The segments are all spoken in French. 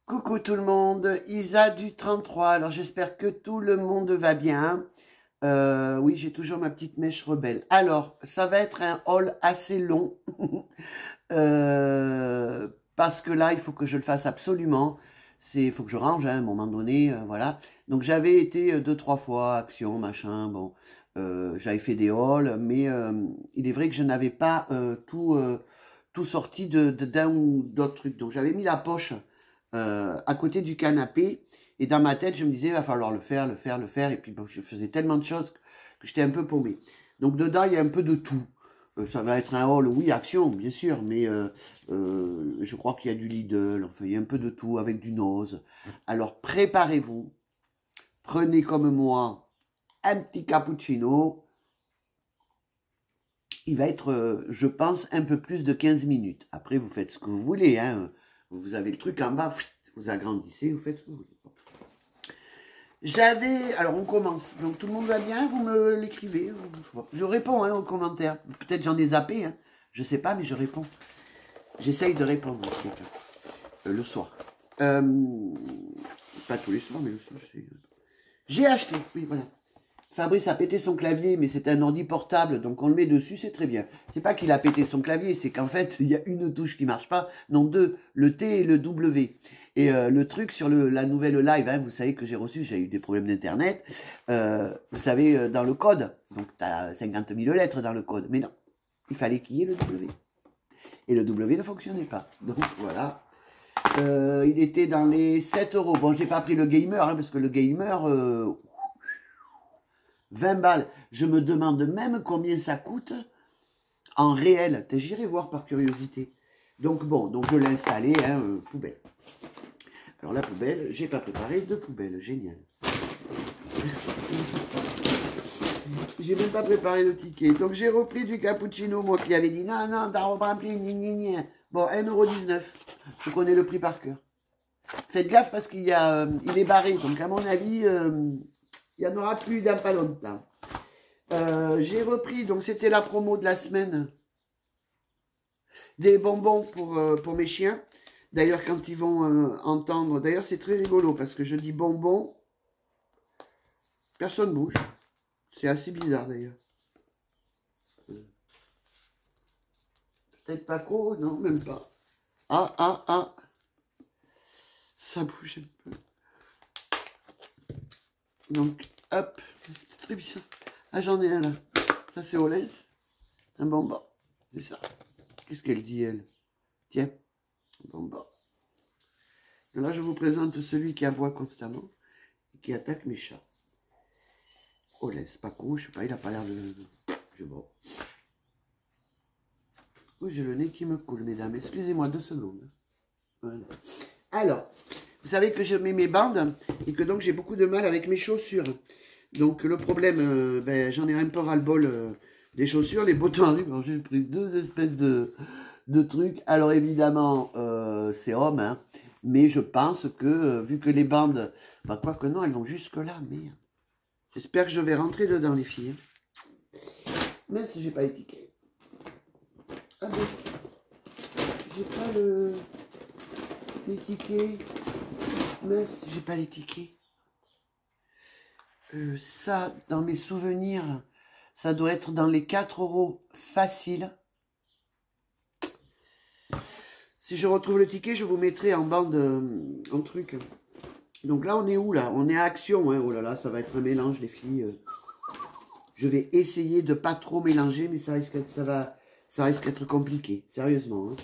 Coucou tout le monde, Isa du 33. Alors j'espère que tout le monde va bien. Oui, j'ai toujours ma petite mèche rebelle. Alors, ça va être un haul assez long. Parce que là, il faut que je le fasse absolument. Il faut que je range hein, à un moment donné, voilà. Donc j'avais été deux, trois fois, Action, machin, bon. J'avais fait des hauls, mais il est vrai que je n'avais pas tout sorti d'un ou d'autres trucs. Donc j'avais mis la poche à côté du canapé. Et dans ma tête, je me disais, il va falloir le faire, le faire, le faire. Et puis bon, je faisais tellement de choses que j'étais un peu paumé. Donc dedans, il y a un peu de tout. Ça va être un haul, oui, Action, bien sûr, mais je crois qu'il y a du Lidl, enfin, il y a un peu de tout avec du Nose. Alors préparez-vous, prenez comme moi un petit cappuccino. Il va être, je pense, un peu plus de 15 minutes. Après, vous faites ce que vous voulez. Hein. Vous avez le truc en bas, vous agrandissez, vous faites ce que vous voulez. Alors on commence. Donc tout le monde va bien, vous me l'écrivez. Je réponds hein, aux commentaires. Peut-être j'en ai zappé, hein. Je sais pas, mais je réponds. J'essaye de répondre le soir. Pas tous les soirs, mais le soir, j'essaye. J'ai acheté, oui, voilà. Fabrice a pété son clavier, mais c'est un ordi portable, donc on le met dessus, c'est très bien. C'est pas qu'il a pété son clavier, c'est qu'en fait, il y a une touche qui marche pas, non deux, le T et le W. Et le truc sur la nouvelle live, hein, vous savez que j'ai eu des problèmes d'internet, vous savez, dans le code, donc tu as 50 000 lettres dans le code, mais non, il fallait qu'il y ait le W. Et le W ne fonctionnait pas, donc voilà. Il était dans les 7 euros. Bon, j'ai pas pris le gamer, hein, parce que le gamer... 20 balles. Je me demande même combien ça coûte en réel. J'irai voir par curiosité. Donc bon, donc je l'ai installé, hein, poubelle. Alors la poubelle, j'ai pas préparé de poubelle. Génial. J'ai même pas préparé le ticket. Donc j'ai repris du cappuccino, moi qui avait dit non, non, t'as repris, bon, 1,19 €. Je connais le prix par cœur. Faites gaffe parce qu'il est barré. Donc à mon avis... il n'y en aura plus dans pas longtemps. J'ai repris, donc c'était la promo de la semaine, des bonbons pour mes chiens. D'ailleurs, quand ils vont entendre, d'ailleurs c'est très rigolo parce que je dis bonbons, personne bouge. C'est assez bizarre d'ailleurs. Peut-être Paco, non, même pas. Ah, ça bouge un peu. Donc, hop, c'est très bien. Ah, j'en ai un là. Ça, c'est Olens. Un bonbon. C'est ça. Qu'est-ce qu'elle dit, elle? Tiens, un bonbon. Et là, je vous présente celui qui aboie constamment et qui attaque mes chats. Olens, Paco, je sais pas, il a pas l'air de... Je vois. Oh, j'ai le nez qui me coule, mesdames. Excusez-moi 2 secondes. Voilà. Alors... Vous savez que je mets mes bandes et que donc j'ai beaucoup de mal avec mes chaussures. Donc le problème, j'en ai un peu ras-le-bol des chaussures. Les bottons arrivent, j'ai pris 2 espèces de trucs. Alors évidemment, c'est homme, hein, mais je pense que vu que les bandes, quoi que non, elles vont jusque là, merde. J'espère que je vais rentrer dedans les filles. Même si j'ai pas les tickets. Ah bon, j'ai pas les tickets. Mince, j'ai pas les tickets. Ça, dans mes souvenirs, ça doit être dans les 4 € facile. Si je retrouve le ticket, je vous mettrai en bande en truc. Donc là, on est où là? On est à Action. Hein. Oh là là, ça va être un mélange, les filles. Je vais essayer de pas trop mélanger, mais ça risque d'être compliqué, sérieusement. Hein.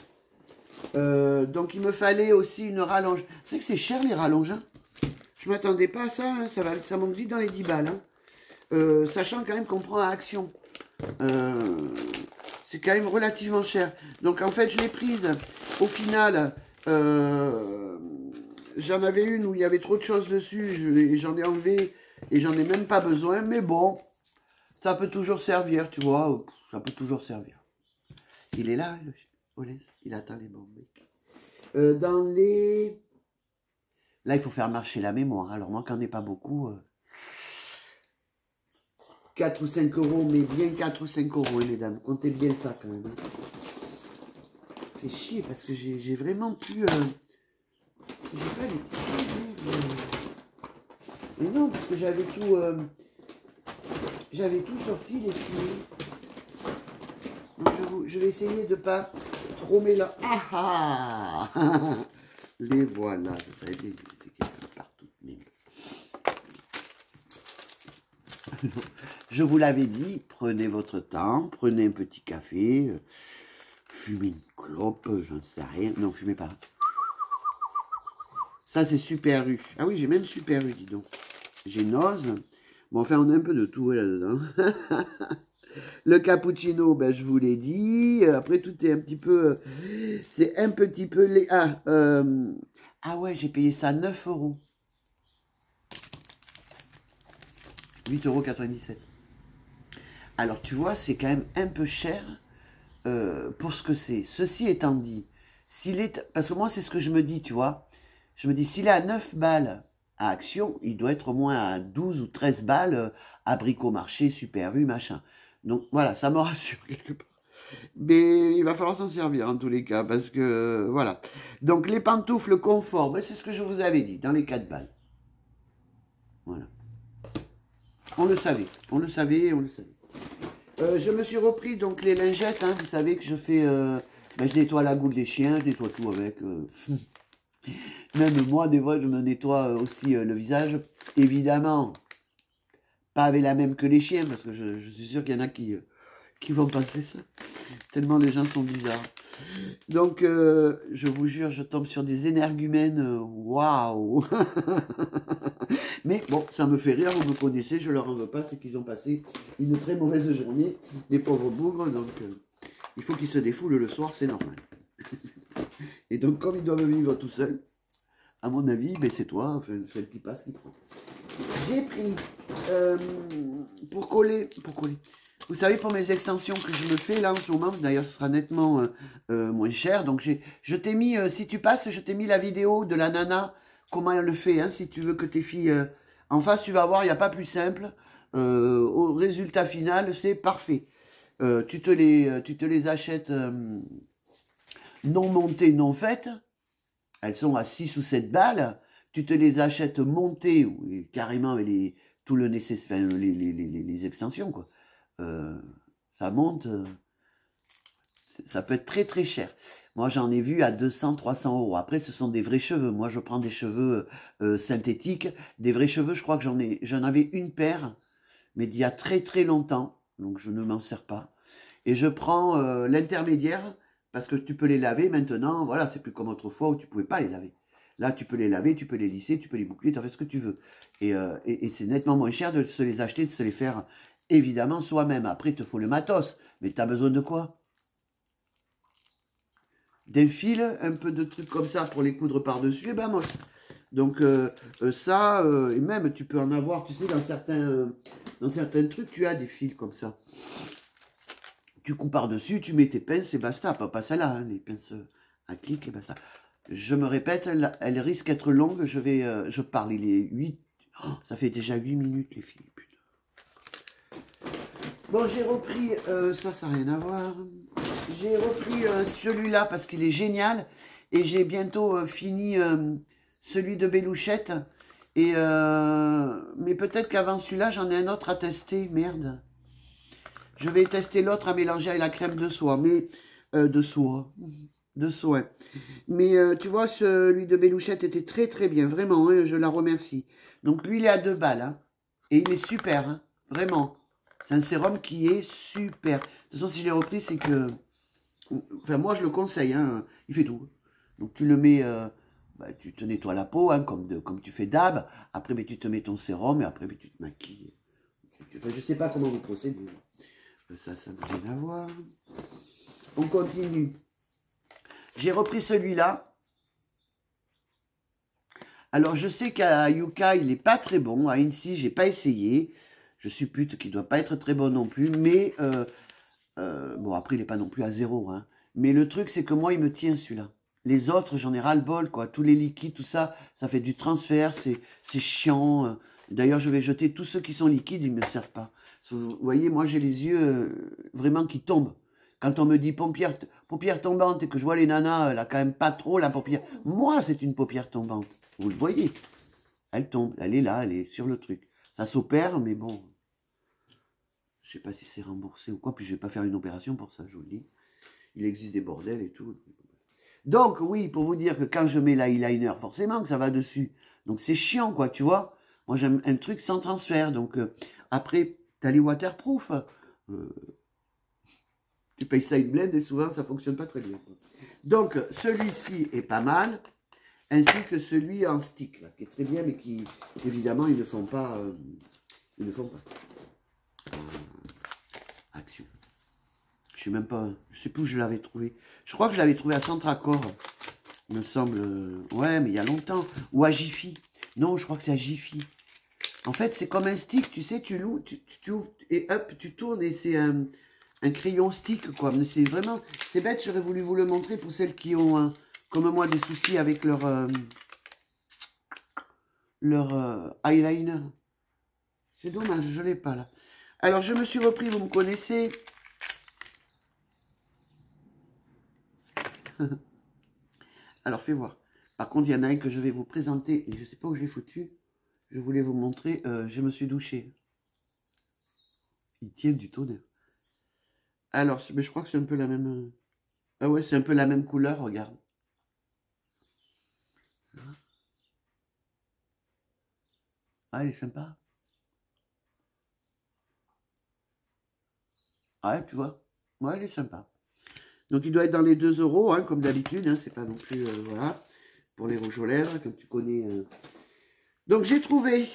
Donc il me fallait aussi une rallonge. Vous savez que c'est cher les rallonges. Hein, je m'attendais pas à ça. Hein, ça monte vite dans les 10 balles. Hein, sachant quand même qu'on prend à Action. C'est quand même relativement cher. Donc en fait je l'ai prise. Au final, j'en avais une où il y avait trop de choses dessus. J'en ai enlevé et j'en ai même pas besoin. Mais bon, ça peut toujours servir, tu vois. Ça peut toujours servir. Il est là, le... Il attend les bombes. Dans les... Là, il faut faire marcher la mémoire. Alors, moi, quand on n'est pas beaucoup... 4 ou 5 €, mais bien 4 ou 5 €, hein, mesdames. Comptez bien ça, quand même. Fait chier, parce que j'ai vraiment plus... J'ai pas les t-shirts. Mais non, parce que j'avais tout sorti, les filles. Donc, je vais essayer de pas trop mélanger. Ah ah. Les voilà, je savais bien que j'étais quelqu'un partout. Mais... Je vous l'avais dit, prenez votre temps, prenez un petit café, fumez une clope, j'en sais rien. Non, fumez pas. Ça, c'est Super U. Ah oui, j'ai même Super U, dis donc. J'ai Noz. Bon, enfin, on a un peu de tout là-dedans. Le cappuccino, ben, je vous l'ai dit. Après, tout est un petit peu... c'est un petit peu... Ah ouais, j'ai payé ça 9 €. 8,97 €. Alors, tu vois, c'est quand même un peu cher pour ce que c'est. Ceci étant dit, s'il est... Parce que moi, c'est ce que je me dis, tu vois. Je me dis, s'il est à 9 balles à Action, il doit être au moins à 12 ou 13 balles à Bricomarché, Super U, machin. Donc, voilà, ça me rassure quelque part. Mais il va falloir s'en servir en tous les cas, parce que, voilà. Donc, les pantoufles confort, ben, c'est ce que je vous avais dit, dans les 4 balles. Voilà. On le savait, on le savait, on le savait. Je me suis repris donc les lingettes, hein, vous savez que je fais... ben, je nettoie la goule des chiens, je nettoie tout avec... Même moi, des fois, je me nettoie aussi le visage. Évidemment, pas avec la même que les chiens, parce que je suis sûr qu'il y en a qui vont passer ça. Tellement les gens sont bizarres. Donc, je vous jure, je tombe sur des énergumènes. Waouh. Mais bon, ça me fait rire, vous me connaissez, je leur en veux pas, c'est qu'ils ont passé une très mauvaise journée, les pauvres bougres, donc il faut qu'ils se défoulent le soir, c'est normal. Et donc, comme ils doivent vivre tout seuls, à mon avis, ben c'est toi, enfin, celle qui passe, qui prend. J'ai pris, pour coller, vous savez, pour mes extensions que je me fais là en ce moment, d'ailleurs ce sera nettement moins cher, donc je t'ai mis, si tu passes, je t'ai mis la vidéo de la nana, comment elle le fait, hein, si tu veux que tes filles, en face tu vas voir, il n'y a pas plus simple, au résultat final, c'est parfait. Tu te les achètes non montées, non faites, elles sont à 6 ou 7 balles, tu te les achètes montées, ou carrément avec tout le nécessaire, enfin, les extensions, quoi. Ça monte, ça peut être très très cher. Moi j'en ai vu à 200, 300 €. Après ce sont des vrais cheveux. Moi je prends des cheveux synthétiques. Des vrais cheveux, je crois que j'en avais une paire, mais d'il y a très très longtemps. Donc je ne m'en sers pas. Et je prends l'intermédiaire, parce que tu peux les laver maintenant. Voilà, c'est plus comme autrefois où tu pouvais pas les laver. Là, tu peux les laver, tu peux les lisser, tu peux les boucler, tu en fais ce que tu veux. Et c'est nettement moins cher de se les acheter, de se les faire évidemment soi-même. Après, il te faut le matos. Mais tu as besoin de quoi? D'un fil, un peu de trucs comme ça pour les coudre par-dessus, et ben moi. Donc ça, et même tu peux en avoir, tu sais, dans certains trucs, tu as des fils comme ça. Tu coupes par-dessus, tu mets tes pinces et basta. Pas celle-là, hein, les pinces à clic et basta. Je me répète, elle risque d'être longue. Je parle, il est 8. Oh, ça fait déjà 8 minutes, les filles. Putain. Bon, j'ai repris, ça n'a rien à voir. J'ai repris celui-là parce qu'il est génial. Et j'ai bientôt fini celui de Bélouchette. Et, mais peut-être qu'avant celui-là, j'en ai un autre à tester. Merde. Je vais tester l'autre à mélanger avec la crème de soie. Mais, de soie. De soie. Mais tu vois, celui de Bélouchette était très très bien. Vraiment, hein, je la remercie. Donc lui, il est à 2 balles. Hein, et il est super. Hein, vraiment. C'est un sérum qui est super. De toute façon, si je l'ai repris, c'est que... Enfin, moi, je le conseille. Hein, il fait tout. Donc tu le mets... bah, tu te nettoies la peau, hein, comme tu fais d'hab. Après, mais tu te mets ton sérum et après, mais tu te maquilles. Enfin, je sais pas comment vous procédez. Ça n'a rien à voir. On continue. J'ai repris celui-là. Alors, je sais qu'à Yuka, il n'est pas très bon. À Incy, j'ai pas essayé. Je suppute qu'il ne doit pas être très bon non plus. Mais, bon, après, il n'est pas non plus à 0. Hein. Mais le truc, c'est que moi, il me tient celui-là. Les autres, j'en ai ras-le-bol, quoi. Tous les liquides, tout ça, ça fait du transfert. C'est chiant. D'ailleurs, je vais jeter tous ceux qui sont liquides, ils ne me servent pas. Vous voyez, moi, j'ai les yeux vraiment qui tombent Quand on me dit paupière tombante et que je vois les nanas, elle a quand même pas trop la paupière. Moi, c'est une paupière tombante. Vous le voyez. Elle tombe, elle est là, elle est sur le truc. Ça s'opère, mais bon. Je sais pas si c'est remboursé ou quoi. Puis je vais pas faire une opération pour ça, je vous le dis. Il existe des bordels et tout. Donc, oui, pour vous dire que quand je mets l'eyeliner, forcément que ça va dessus. Donc, c'est chiant, quoi, tu vois. Moi, j'aime un truc sans transfert. Donc, après, t'as les waterproof. Tu payes ça une blende et souvent, ça fonctionne pas très bien. Donc, celui-ci est pas mal. Ainsi que celui en stick, là, qui est très bien, mais qui, évidemment, ils ne font pas. Action. Je sais même pas. Je sais plus où je l'avais trouvé. Je crois que je l'avais trouvé à Centracor. Il me semble. Ouais, mais il y a longtemps. Ou à Jiffy. Non, je crois que c'est à Jiffy. En fait, c'est comme un stick, tu sais, tu l'ouvres, tu ouvres et hop, tu tournes et c'est un crayon stick, quoi. Mais c'est vraiment. C'est bête, j'aurais voulu vous le montrer pour celles qui ont, comme moi, des soucis avec leur eyeliner. C'est dommage, je ne l'ai pas là. Alors, je me suis repris, vous me connaissez. Alors, fais voir. Par contre, il y en a un que je vais vous présenter. Et je ne sais pas où je l'ai foutu. Je voulais vous montrer. Je me suis douché. Il tient du tonnerre. Alors, mais je crois que c'est un peu la même... Ah ouais, c'est un peu la même couleur, regarde. Ah, elle est sympa. Ah, ouais, tu vois. Ouais, elle est sympa. Donc, il doit être dans les 2 €, hein, comme d'habitude. Hein, c'est pas non plus... voilà. Pour les rouges aux lèvres, comme tu connais. Donc, j'ai trouvé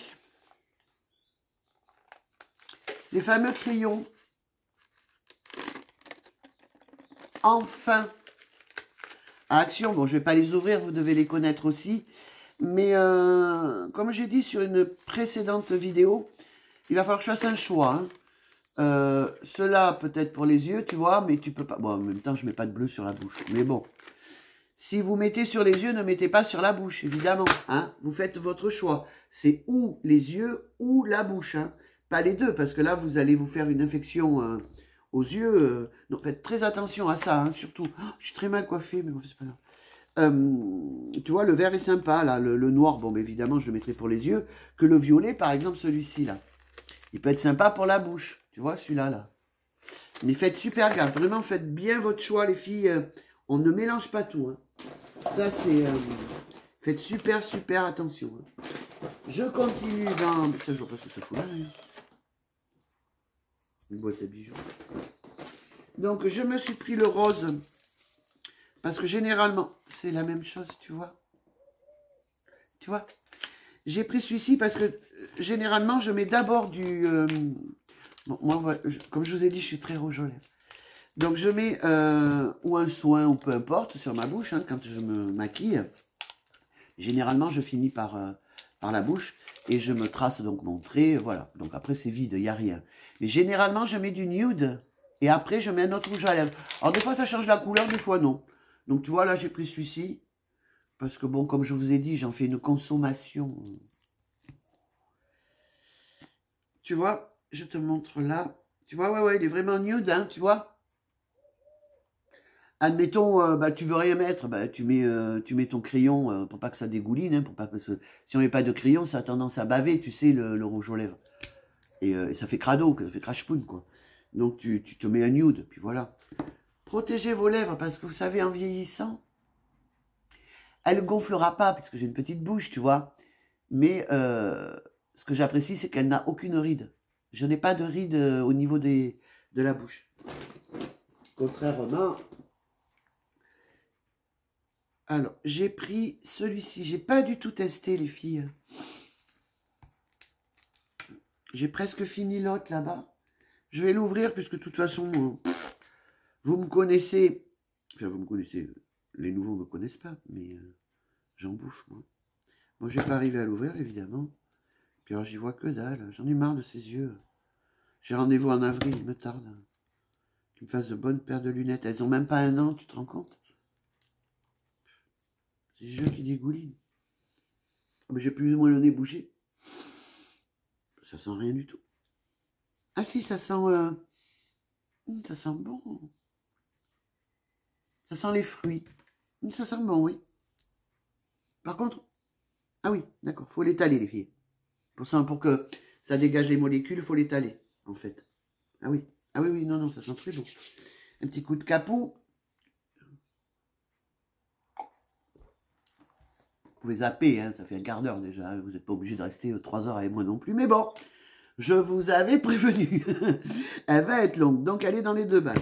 les fameux crayons. Enfin. À Action. Bon, je ne vais pas les ouvrir, vous devez les connaître aussi. Mais comme j'ai dit sur une précédente vidéo, il va falloir que je fasse un choix. Hein. Cela peut-être pour les yeux, tu vois, mais tu peux pas... Bon, en même temps, je mets pas de bleu sur la bouche. Mais bon, si vous mettez sur les yeux, ne mettez pas sur la bouche, évidemment. Hein. Vous faites votre choix. C'est ou les yeux ou la bouche. Hein. Pas les deux, parce que là, vous allez vous faire une infection aux yeux. Donc, faites très attention à ça, hein, surtout. Oh, je suis très mal coiffée, mais bon, c'est pas grave. Tu vois, le vert est sympa, là. Le noir, bon, mais évidemment, je le mettrai pour les yeux. Que le violet, par exemple, celui-ci, là. Il peut être sympa pour la bouche. Tu vois, celui-là, là. Mais faites super gaffe. Vraiment, faites bien votre choix, les filles. On ne mélange pas tout. Hein. Ça, c'est... faites super, super attention. Hein. Je continue dans... Ça, je vois pas ce que ça fout là, d'ailleurs. Une boîte à bijoux. Donc, je me suis pris le rose. Parce que généralement, c'est la même chose, tu vois. Tu vois. J'ai pris celui-ci parce que généralement, je mets d'abord du... bon, moi, comme je vous ai dit, je suis très rouge aux lèvres. Donc, je mets ou un soin, ou peu importe, sur ma bouche, hein, quand je me maquille. Généralement, je finis par la bouche et je me trace donc mon trait. Voilà. Donc, après, c'est vide, il n'y a rien. Mais généralement, je mets du nude et après, je mets un autre rouge à lèvres. Alors, des fois, ça change la couleur, des fois, non. Donc, tu vois, là, j'ai pris celui-ci. Parce que, bon, comme je vous ai dit, j'en fais une consommation. Tu vois, je te montre là. Tu vois, ouais, il est vraiment nude, hein, tu vois. Admettons, bah, tu veux rien mettre, bah, tu mets ton crayon pour pas que ça dégouline, hein, pour pas que si on met pas de crayon, ça a tendance à baver, tu sais, le rouge aux lèvres. Et ça fait crado, ça fait crash-poun, quoi. Donc, tu te mets un nude, puis voilà. Protégez vos lèvres, parce que vous savez, en vieillissant, elle ne gonflera pas, parce que j'ai une petite bouche, tu vois. Mais ce que j'apprécie, c'est qu'elle n'a aucune ride. Je n'ai pas de ride au niveau de la bouche. Contrairement... Alors, j'ai pris celui-ci. J'ai pas du tout testé, les filles. J'ai presque fini l'autre là-bas. Je vais l'ouvrir, puisque de toute façon, vous me connaissez. Enfin, vous me connaissez. Les nouveaux ne me connaissent pas, mais j'en bouffe, moi. Bon, je vais pas arriver à l'ouvrir, évidemment. Puis alors, j'y vois que dalle. J'en ai marre de ces yeux. J'ai rendez-vous en avril, il me tarde. Qu'il me fasse de bonnes paires de lunettes. Elles ont même pas 1 an, tu te rends compte? C'est les yeux qui dégoulinent. Mais j'ai plus ou moins le nez bouché. Ça sent rien du tout. Ah si, ça sent bon. Ça sent les fruits. Ça sent bon, oui. Par contre... Ah oui, d'accord. Faut l'étaler, les filles. Pour que ça dégage les molécules, il faut l'étaler, en fait. Ah oui. Ah oui, oui, non, non, ça sent très bon. Un petit coup de capot. Vous pouvez zapper, hein, ça fait un quart d'heure déjà. Vous n'êtes pas obligé de rester 3 heures avec moi non plus. Mais bon, je vous avais prévenu. Elle va être longue, donc elle est dans les 2 balles.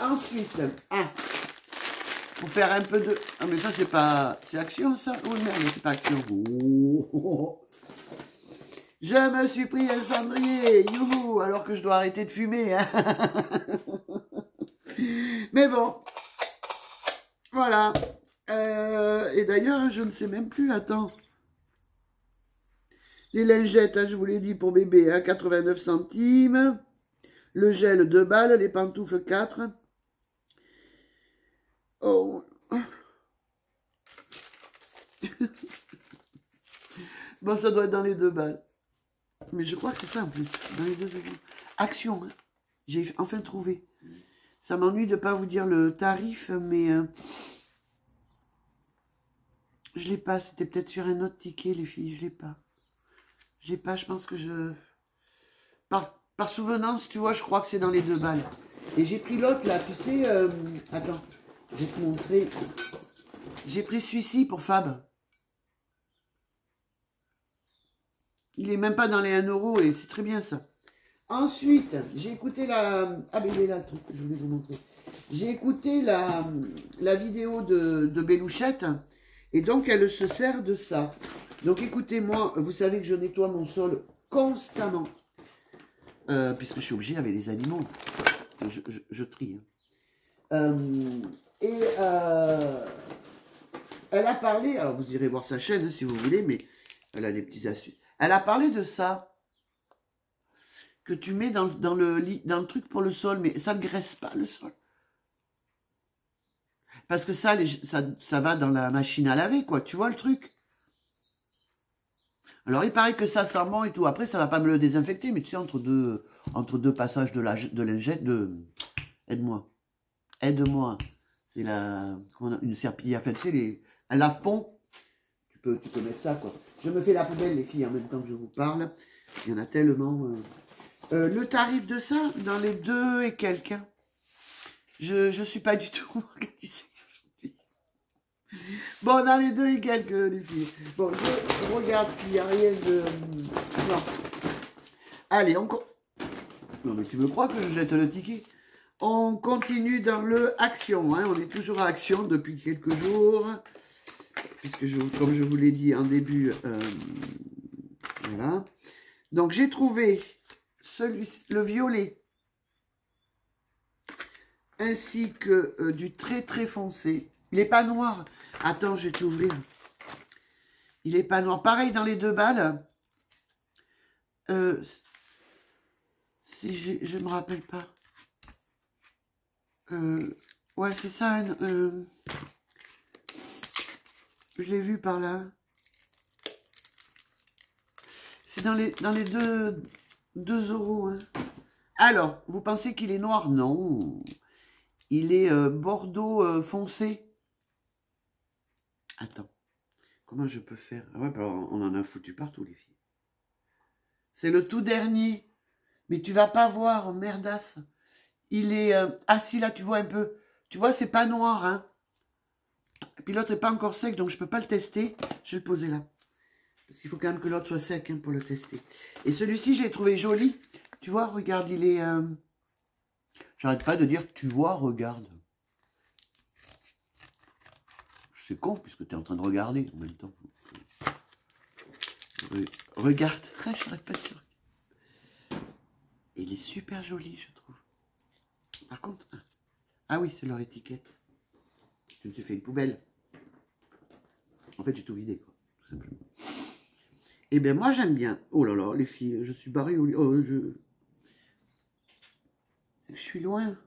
Ensuite, pour faire un peu de... Ah mais ça c'est pas... C'est Action ça? Oh merde, c'est pas Action. Oh. Je me suis pris un cendrier, youhou, alors que je dois arrêter de fumer. Hein. Mais bon, voilà. Et d'ailleurs, je ne sais même plus, attends. Les lingettes, hein, je vous l'ai dit pour bébé, hein, 89 centimes. Le gel 2 balles, les pantoufles 4. Oh. Bon, ça doit être dans les 2 balles. Mais je crois que c'est ça en plus. Dans les 2 euros. Action, hein. J'ai enfin trouvé. Ça m'ennuie de ne pas vous dire le tarif, mais je l'ai pas. C'était peut-être sur un autre ticket, les filles. Je l'ai pas. Je l'ai pas. Je pense que je... Par souvenance, tu vois, je crois que c'est dans les 2 balles. Et j'ai pris l'autre là, tu sais. Attends, je vais te montrer. J'ai pris celui-ci pour Fab. Il est même pas dans les 1 euro et c'est très bien ça. Ensuite, j'ai écouté la... Ah ben il est là le truc que je voulais vous montrer. J'ai écouté la vidéo de Bélouchette et donc elle se sert de ça. Donc écoutez-moi, vous savez que je nettoie mon sol constamment. Puisque je suis obligé avec les animaux. Je trie. Hein. Elle a parlé, alors vous irez voir sa chaîne hein, si vous voulez, mais elle a des petites astuces. Elle a parlé de ça. Que tu mets dans le truc pour le sol, mais ça ne graisse pas le sol. Parce que ça va dans la machine à laver, quoi. Tu vois le truc? Alors, il paraît que ça sent bon et tout. Après, ça va pas me le désinfecter, mais tu sais, entre deux passages de lingette, aide-moi. Aide-moi. C'est une serpillière. Enfin, tu sais, un lave-pont. Tu peux mettre ça, quoi. Je me fais la poubelle, les filles, en même temps que je vous parle. Il y en a tellement... le tarif de ça, dans les 2 et quelques. Hein. Je suis pas du tout organisée. Bon, dans les 2 et quelques, les filles. Bon, je regarde s'il n'y a rien de... Non. Allez, encore... Non, mais tu me crois que je jette le ticket? On continue dans le Action. Hein. On est toujours à Action depuis quelques jours. Puisque, comme je vous l'ai dit en début... voilà. Donc, j'ai trouvé... le violet, ainsi que du très très foncé. Il n'est pas noir. Attends, je vais t'ouvrir. Il n'est pas noir. Pareil dans les 2 balles. Si je ne me rappelle pas. Ouais, c'est ça. Je l'ai vu par là. C'est dans les 2 euros. Hein. Alors, vous pensez qu'il est noir? Non. Il est bordeaux foncé. Attends. Comment je peux faire? Ah ouais, bah alors, on en a foutu partout, les filles. C'est le tout dernier. Mais tu vas pas voir, merdasse. Il est... Ah si, là, tu vois un peu. Tu vois, c'est pas noir, hein. Et puis l'autre n'est pas encore sec, donc je peux pas le tester. Je vais le poser là. Parce qu'il faut quand même que l'autre soit sec hein, pour le tester. Et celui-ci, j'ai trouvé joli. Tu vois, regarde, il est... J'arrête pas de dire, tu vois, regarde. C'est con, puisque tu es en train de regarder en même temps. Regarde. J'arrête pas de dire. Il est super joli, je trouve. Par contre... Ah oui, c'est leur étiquette. Je me suis fait une poubelle. En fait, j'ai tout vidé, quoi, tout simplement. Eh bien, moi, j'aime bien. Oh là là, les filles, je suis barré au lit. Oh, je suis loin.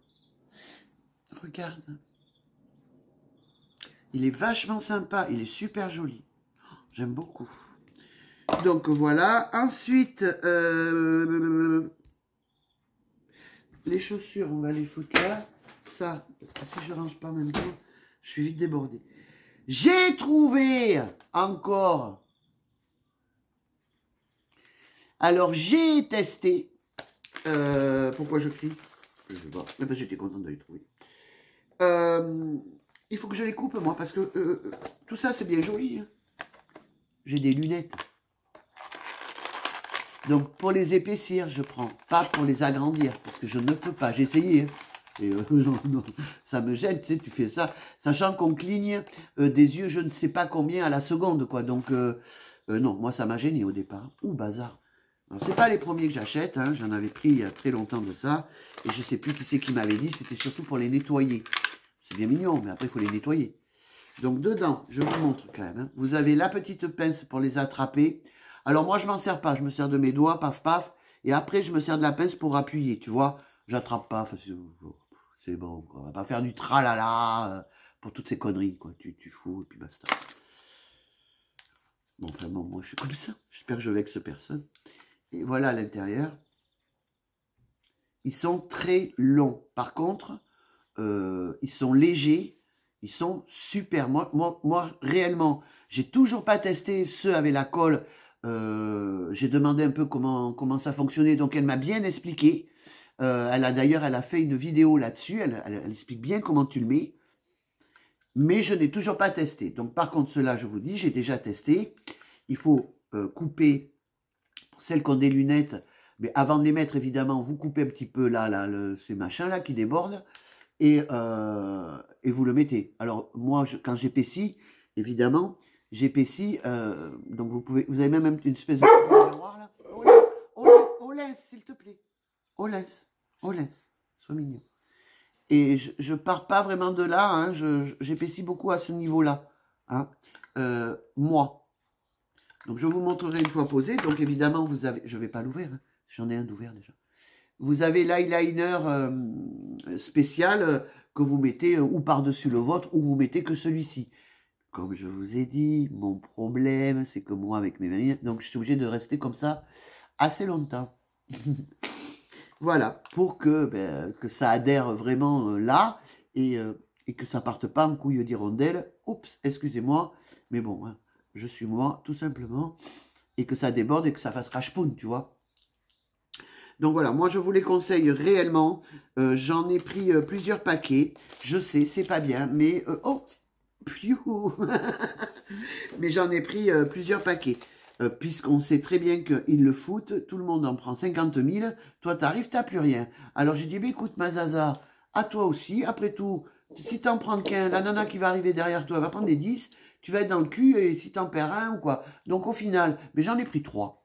Regarde. Il est vachement sympa. Il est super joli. J'aime beaucoup. Donc, voilà. Ensuite, les chaussures, on va les foutre là. ça, parce que si je range pas en même temps, je suis vite débordé. J'ai trouvé encore. Alors, j'ai testé. Pourquoi je crie? Je sais pas. Mais ben, j'étais content de les trouver. Il faut que je les coupe, moi, parce que tout ça, c'est bien joli. Hein. J'ai des lunettes. Donc, pour les épaissir, je prends. Pas pour les agrandir, parce que je ne peux pas. J'ai essayé. Hein. Et ça me gêne, tu sais, tu fais ça, sachant qu'on cligne des yeux, je ne sais pas combien à la seconde, quoi. Donc, non, moi, ça m'a gêné au départ. Ouh, bazar. C'est pas les premiers que j'achète, hein. J'en avais pris il y a très longtemps de ça. Et je sais plus qui c'est qui m'avait dit, c'était surtout pour les nettoyer. C'est bien mignon, mais après, il faut les nettoyer. Donc, dedans, je vous montre quand même. Hein. Vous avez la petite pince pour les attraper. Alors, moi, je m'en sers pas. Je me sers de mes doigts, paf, paf. Et après, je me sers de la pince pour appuyer, tu vois. J'attrape pas. C'est bon, quoi. On va pas faire du tralala pour toutes ces conneries, quoi. Tu fous, et puis basta. Bon, vraiment, moi, je suis comme ça. J'espère que je vexe personne. Et voilà à l'intérieur. Ils sont très longs. Par contre, ils sont légers. Ils sont super. Moi réellement, j'ai toujours pas testé ceux avec la colle. J'ai demandé un peu comment ça fonctionnait. Donc, elle m'a bien expliqué. Elle a fait une vidéo là-dessus. Elle explique bien comment tu le mets. Mais je n'ai toujours pas testé. Donc, par contre, ceux-là, je vous dis, j'ai déjà testé. Il faut couper, pour celles qui ont des lunettes, mais avant de les mettre, évidemment, vous coupez un petit peu là ces machins-là qui débordent. Et vous le mettez. Alors, moi, quand j'épaissis, évidemment, j'épaissis. Donc, vous avez même une espèce de miroir là. Oh, laisse, s'il te plaît. Oh, laisse. Sois mignon. Et je pars pas vraiment de là. Hein, j'épaissis beaucoup à ce niveau-là. Hein, moi. Donc, je vous montrerai une fois posé. Donc, évidemment, vous avez. Je vais pas l'ouvrir. Hein, j'en ai un d'ouvert déjà. Vous avez l'eyeliner spécial que vous mettez ou par-dessus le vôtre ou vous mettez que celui-ci. Comme je vous ai dit, mon problème, c'est que moi, avec mes mains, donc je suis obligé de rester comme ça assez longtemps. Voilà, pour que ça adhère vraiment là et que ça parte pas en couille d'hirondelle. Oups, excusez-moi, mais bon, hein, je suis moi, tout simplement. Et que ça déborde et que ça fasse crash-poun, tu vois. Donc voilà, moi je vous les conseille réellement. J'en ai pris plusieurs paquets. Je sais, c'est pas bien, mais... oh, piou. Mais j'en ai pris plusieurs paquets. Puisqu'on sait très bien qu'ils le foutent. Tout le monde en prend 50 000. Toi, t'arrives, t'as plus rien. Alors j'ai dit, bah, écoute, ma zaza, à toi aussi. Après tout, si t'en prends qu'un, la nana qui va arriver derrière toi va prendre les 10. Tu vas être dans le cul et si t'en perds un ou quoi. Donc au final, mais j'en ai pris 3.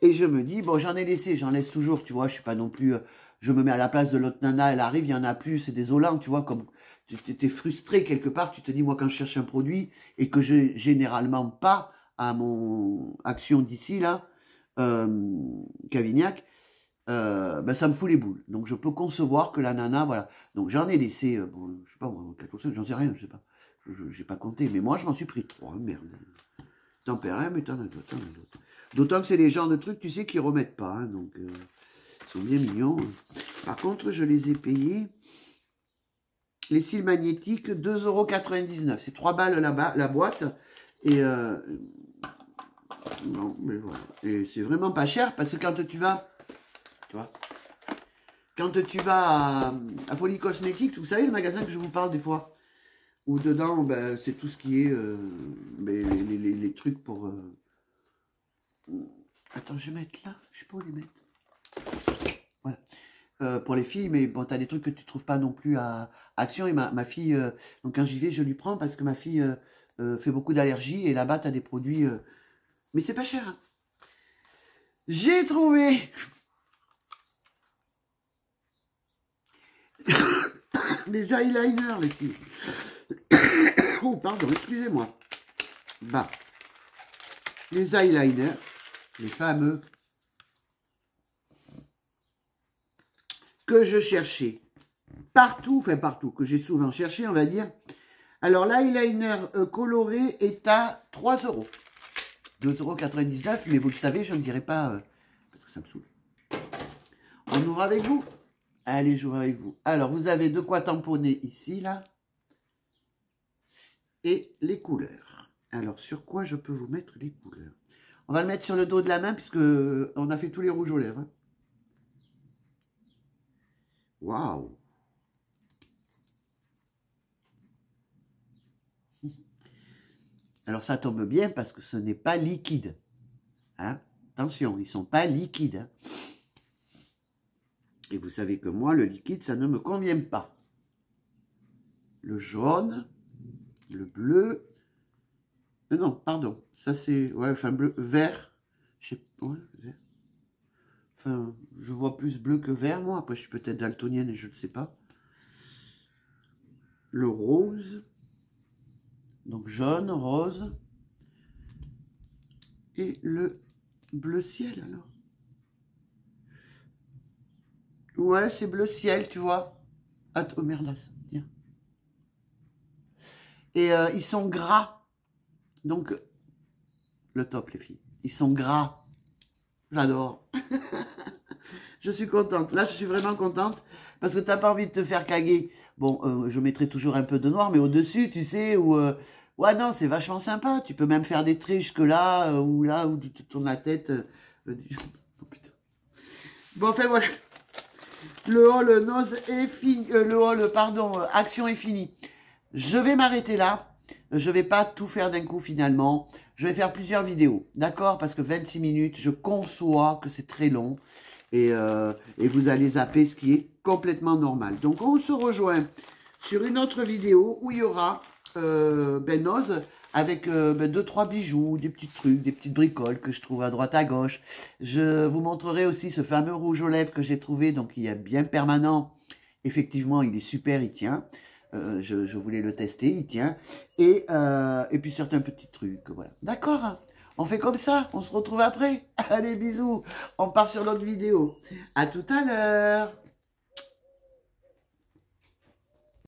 Et je me dis, bon, j'en ai laissé, j'en laisse toujours, tu vois, je suis pas non plus... je me mets à la place de l'autre nana, elle arrive, il y en a plus, c'est désolant, tu vois, comme tu t'es frustré quelque part, tu te dis, moi, quand je cherche un produit et que je généralement pas à mon action d'ici, là, Cavignac, ben, ça me fout les boules. Donc, je peux concevoir que la nana, voilà. Donc, j'en ai laissé, bon, je sais pas, moi, 4 ou 5, j'en sais rien, je sais pas. J'ai pas compté, mais moi, je m'en suis pris 3, merde. T'en perds un, mais t'en as d'autres, D'autant que c'est les genres de trucs, tu sais, qui remettent pas. Hein, donc, ils sont bien mignons. Par contre, je les ai payés. Les cils magnétiques, 2,99 €. C'est 3 balles la boîte. Et non, mais voilà. Et c'est vraiment pas cher parce que quand tu vas... Tu vois, quand tu vas à Folie Cosmétique, vous savez, le magasin que je vous parle des fois, où dedans, ben, c'est tout ce qui est les trucs pour... Attends, je vais mettre là. Je sais pas où les mettre. Voilà. Pour les filles, mais bon, t'as des trucs que tu trouves pas non plus à Action. Et ma fille, donc quand j'y vais, je lui prends parce que ma fille fait beaucoup d'allergies. Et là-bas, t'as des produits... Mais c'est pas cher. Hein. J'ai trouvé... les eyeliners, les filles. Oh, pardon, excusez-moi. Bah, les eyeliners, les fameux que je cherchais partout, enfin partout, que j'ai souvent cherché, on va dire. Alors, l'eyeliner coloré est à 3 €. 2,99 €, mais vous le savez, je ne dirai pas, parce que ça me saoule. On ouvre avec vous. Allez, je vois avec vous. Alors, vous avez de quoi tamponner ici, là. Et les couleurs. Alors, sur quoi je peux vous mettre les couleurs? On va le mettre sur le dos de la main, puisque on a fait tous les rouges aux lèvres. Hein. Waouh! Alors, ça tombe bien, parce que ce n'est pas liquide. Hein? Attention, ils ne sont pas liquides. Hein? Et vous savez que moi, le liquide, ça ne me convient pas. Le jaune, le bleu... non, pardon. Ça, c'est... ouais, enfin, bleu, vert. Je sais... ouais, vert. Enfin, je vois plus bleu que vert, moi. Après, je suis peut-être daltonienne et je ne sais pas. Le rose. Donc, jaune, rose. Et le bleu ciel, alors. Ouais, c'est bleu ciel, tu vois. Attends, oh merde, tiens. Et ils sont gras. Donc, le top, les filles. Ils sont gras. J'adore. Je suis contente. Là, je suis vraiment contente. Parce que tu n'as pas envie de te faire caguer. Bon, je mettrai toujours un peu de noir, mais au-dessus, tu sais, où... ouais, non, c'est vachement sympa. Tu peux même faire des traits jusque-là, ou là, où tu tournes la tête. Oh, putain. Bon, enfin, voilà. Le haul nose est fini. Le haul, pardon, action est fini. Je vais m'arrêter là. Je ne vais pas tout faire d'un coup finalement. Je vais faire plusieurs vidéos. D'accord? Parce que 26 minutes, je conçois que c'est très long. Et vous allez zapper, ce qui est complètement normal. Donc, on se rejoint sur une autre vidéo où il y aura nose avec 2-3 bijoux, des petits trucs, des petites bricoles que je trouve à droite à gauche. Je vous montrerai aussi ce fameux rouge aux lèvres que j'ai trouvé. Donc, il est bien permanent. Effectivement, il est super, il tient. Je voulais le tester, il tient. Et puis certains petits trucs, voilà. D'accord? On fait comme ça, on se retrouve après. Allez, bisous. On part sur l'autre vidéo. À tout à l'heure.